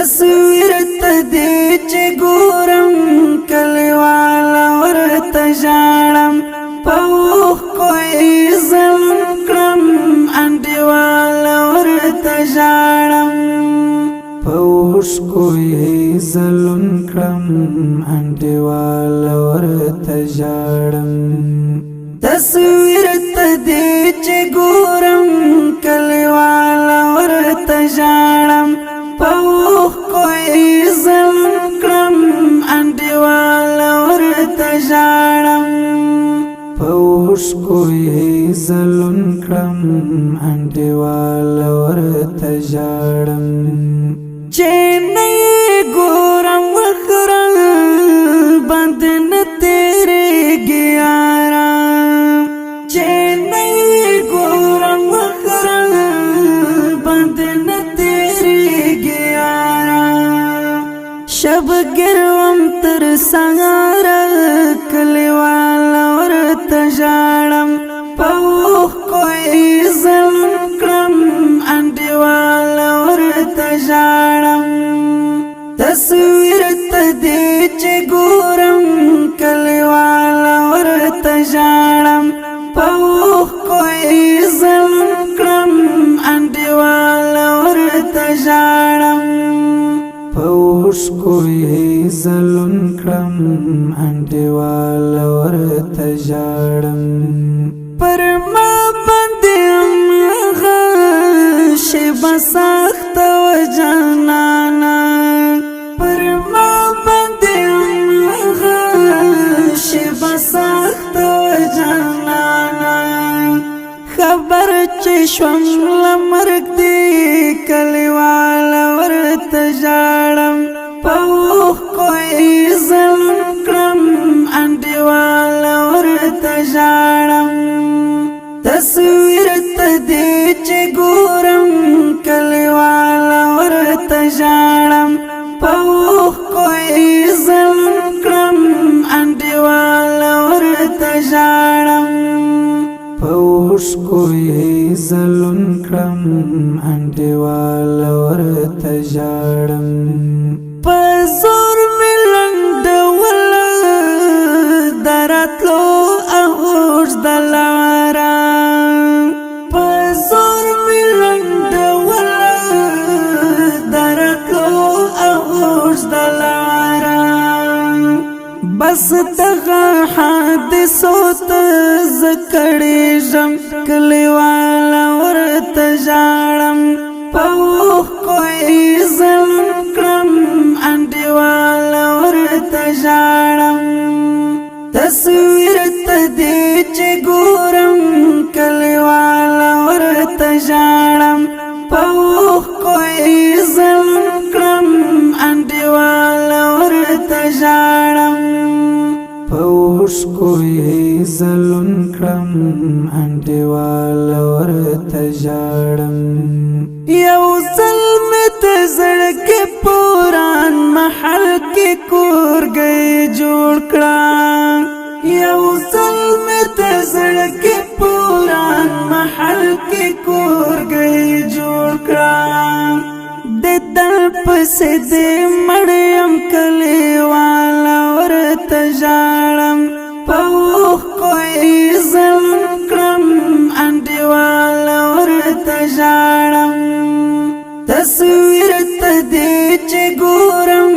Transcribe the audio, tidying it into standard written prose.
تصویر تدې چې ګورم کلیواله ورته ژاړم په اوښکو یې ظلم کړم انډیواله ورته ژاړم په اوښکو یې ظلم کړم انډیواله ورته ژاړم تصویر تدې چې ګورم کلیواله ورته ژاړم په اوښکو یې ظلم کړم انډیواله ورته ژاړم په اوښکو یې ظلم کړم انډیواله ورته ژاړم چې نه یې ګورم وخره باندې نه تېرېږي یاره چې نه یې ګورم وخره باندې نه تېرېږي یاره شبګیر وم تر سهاره کلیواله ورته ژاړم په اوښکو یې ظلم کړم انډیواله ورته ژاړم تصویر تدې چې ګورم کلیواله ورته ژاړم په اوښکو یې ظلم کړم انډیواله ورته ژاړم په اوښکو یې ظلم کړم انډیواله ورته ژاړم پر ما باندې هغه شیبه سخته وه جانانه پر ما باندې هغه شیبه سخته وه جانانه خبر چې شوم له مرګ دې کلیواله ورته ژاړم په اوښکو یې ظلم کړم انډیواله ورته ژاړم تصویر تدې چې ګورم کلیواله ورته ژاړم په اوښکو یې ظلم کړم انډیواله ورته ژاړم په اوښکو یې ظلم کړم انډیواله ورته ژاړم په زور مې لنډوله د راتلو اوږده لاره په زور مې لنډوله د راتلو اوږده لاره بس دغه حادثو ته زه کړېږم کلیواله ورته ژاړم په اوښکو یې ظلم کړم انډیواله ورته ژاړم تصویر تدې چې ګورم کلیواله ورته ژاړم په اوښکو یې ظلم کړم انډیواله ورته ژاړم په اوښکو یې ظلم کړم انډیواله ورته ژاړم یو ځل مې د زړګي پوران محل کې کورګۍ جوړ کړه یو ځل مې د زړګي پوران محل کې کورګۍ جوړ کړه د دل پسې د مړیم کلیواله ورته ژاړم په اوښکو یې ظلم کړم انډیواله ورته ژاړم تصویر تدې چې ګورم